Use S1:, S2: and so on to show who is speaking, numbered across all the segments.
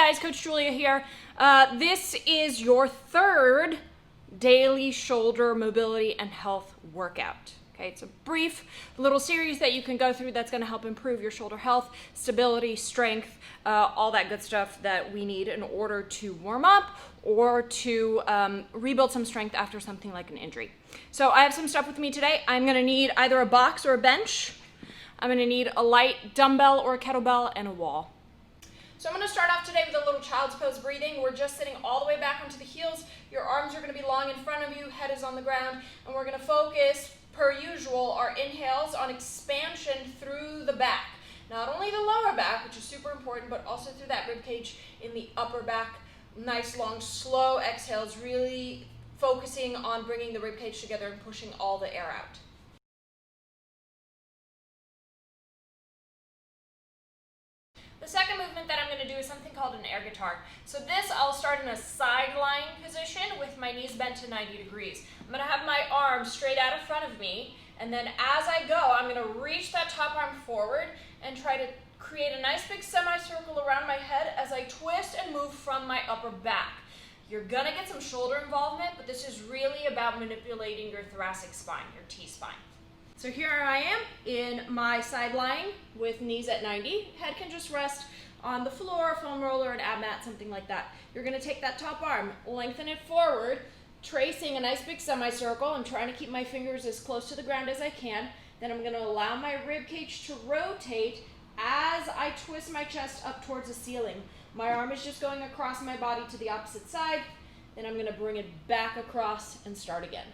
S1: guys, Coach Julia here. This is your third daily shoulder mobility and health workout. Okay, it's a brief little series that you can go through that's going to help improve your shoulder health, stability, strength, all that good stuff that we need in order to warm up or to rebuild some strength after something like an injury. So I have some stuff with me today. I'm going to need either a box or a bench. I'm going to need a light dumbbell or a kettlebell and a wall. So I'm going to start off today with a little child's pose breathing. We're just sitting all the way back onto the heels. Your arms are going to be long in front of you, head is on the ground, and we're going to focus, per usual, our inhales on expansion through the back. Not only the lower back, which is super important, but also through that rib cage in the upper back. Nice, long, slow exhales, really focusing on bringing the rib cage together and pushing all the air out. The second movement that I'm going to do is something called an air guitar. So this, I'll start in a side lying position with my knees bent to 90 degrees. I'm going to have my arms straight out in front of me, and then as I go, I'm going to reach that top arm forward and try to create a nice big semicircle around my head as I twist and move from my upper back. You're going to get some shoulder involvement, but this is really about manipulating your thoracic spine, your T-spine. So here I am in my side lying with knees at 90. Head can just rest on the floor, foam roller, an ab mat, something like that. You're going to take that top arm, lengthen it forward, tracing a nice big semicircle and trying to keep my fingers as close to the ground as I can. Then I'm going to allow my rib cage to rotate as I twist my chest up towards the ceiling. My arm is just going across my body to the opposite side. Then I'm going to bring it back across and start again.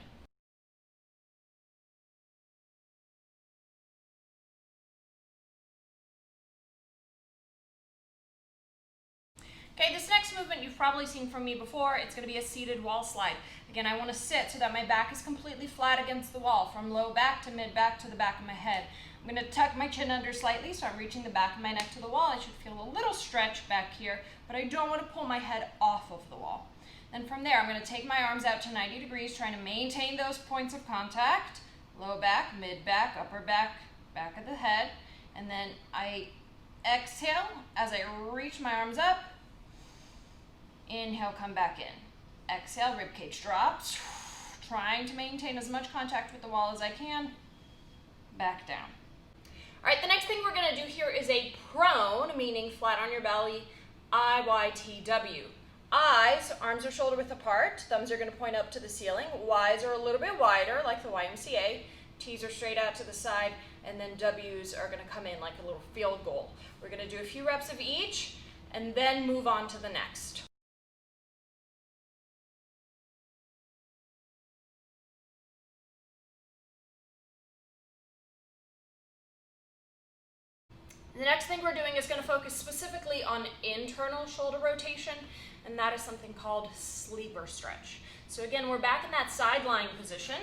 S1: Okay, this next movement you've probably seen from me before. It's going to be a seated wall slide. Again, I want to sit so that my back is completely flat against the wall, from low back to mid back to the back of my head. I'm going to tuck my chin under slightly so I'm reaching the back of my neck to the wall. I should feel a little stretch back here, but I don't want to pull my head off of the wall. Then from there, I'm going to take my arms out to 90 degrees, trying to maintain those points of contact. Low back, mid back, upper back, back of the head. And then I exhale as I reach my arms up. Inhale, come back in. Exhale, ribcage drops. Trying to maintain as much contact with the wall as I can. Back down. All right, the next thing we're going to do here is a prone, meaning flat on your belly, IYTW. I's, arms are shoulder width apart. Thumbs are going to point up to the ceiling. Y's are a little bit wider, like the YMCA. T's are straight out to the side, and then W's are going to come in like a little field goal. We're going to do a few reps of each, and then move on to the next. The next thing we're doing is going to focus specifically on internal shoulder rotation, and that is something called sleeper stretch. So again, we're back in that side lying position.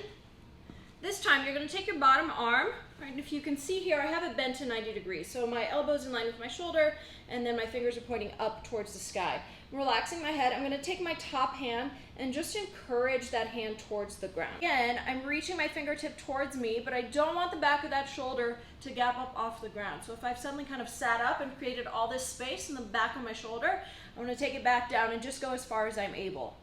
S1: This time you're going to take your bottom arm, right, and if you can see here, I have it bent to 90 degrees. So my elbow's in line with my shoulder, and then my fingers are pointing up towards the sky. I'm relaxing my head. I'm going to take my top hand and just encourage that hand towards the ground. Again, I'm reaching my fingertip towards me, but I don't want the back of that shoulder to gap up off the ground. So if I've suddenly kind of sat up and created all this space in the back of my shoulder, I'm going to take it back down and just go as far as I'm able.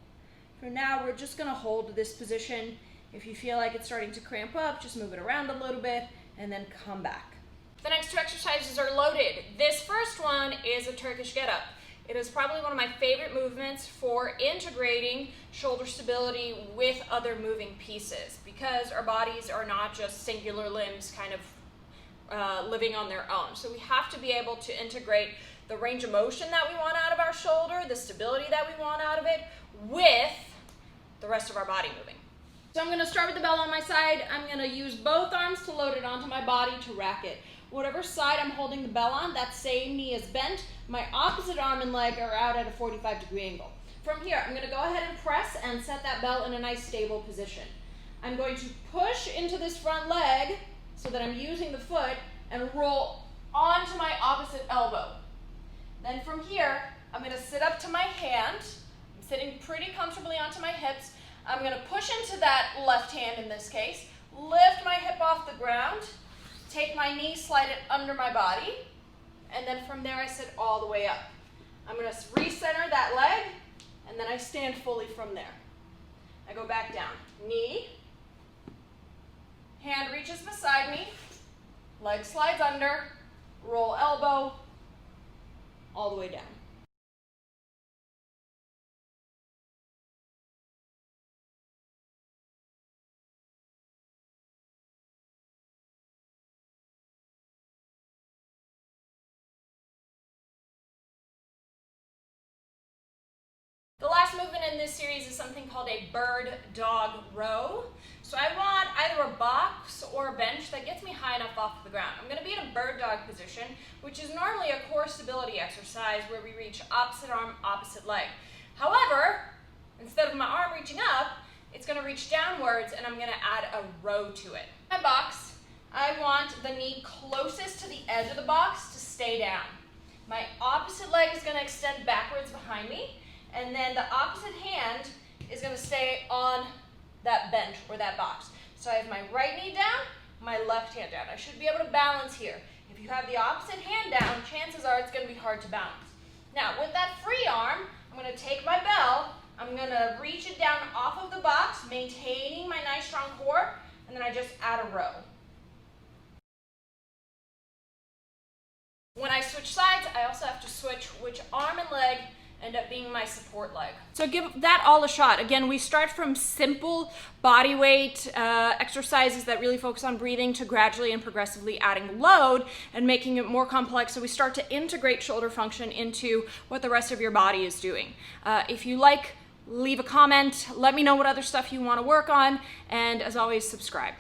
S1: For now, we're just going to hold this position. If you feel like it's starting to cramp up, just move it around a little bit and then come back. The next two exercises are loaded. This first one is a Turkish get-up. It is probably one of my favorite movements for integrating shoulder stability with other moving pieces, because our bodies are not just singular limbs kind of living on their own. So we have to be able to integrate the range of motion that we want out of our shoulder, the stability that we want out of it, with the rest of our body moving. So I'm going to start with the bell on my side. I'm going to use both arms to load it onto my body to rack it. Whatever side I'm holding the bell on, that same knee is bent. My opposite arm and leg are out at a 45-degree angle. From here, I'm going to go ahead and press and set that bell in a nice stable position. I'm going to push into this front leg so that I'm using the foot and roll onto my opposite elbow. Then from here, I'm going to sit up to my hand. I'm sitting pretty comfortably onto my hips. I'm going to push into that left hand in this case, lift my hip off the ground, take my knee, slide it under my body, and then from there I sit all the way up. I'm going to recenter that leg, and then I stand fully from there. I go back down. Knee, hand reaches beside me, leg slides under, roll elbow, all the way down. The last movement in this series is something called a bird dog row. So I want either a box or a bench that gets me high enough off the ground. I'm going to be in a bird dog position, which is normally a core stability exercise where we reach opposite arm, opposite leg. However, instead of my arm reaching up, it's going to reach downwards, and I'm going to add a row to it. My box, I want the knee closest to the edge of the box to stay down. My opposite leg is going to extend backwards behind me, and then the opposite hand is going to stay on that bench or that box. So I have my right knee down, my left hand down. I should be able to balance here. If you have the opposite hand down, chances are it's going to be hard to balance. Now, with that free arm, I'm going to take my bell, I'm going to reach it down off of the box, maintaining my nice strong core, and then I just add a row. When I switch sides, I also have to switch which arm and leg end up being my support leg. So give that all a shot. Again, we start from simple body weight exercises that really focus on breathing to gradually and progressively adding load and making it more complex, so we start to integrate shoulder function into what the rest of your body is doing. If you like, leave a comment, let me know what other stuff you want to work on, and as always, subscribe.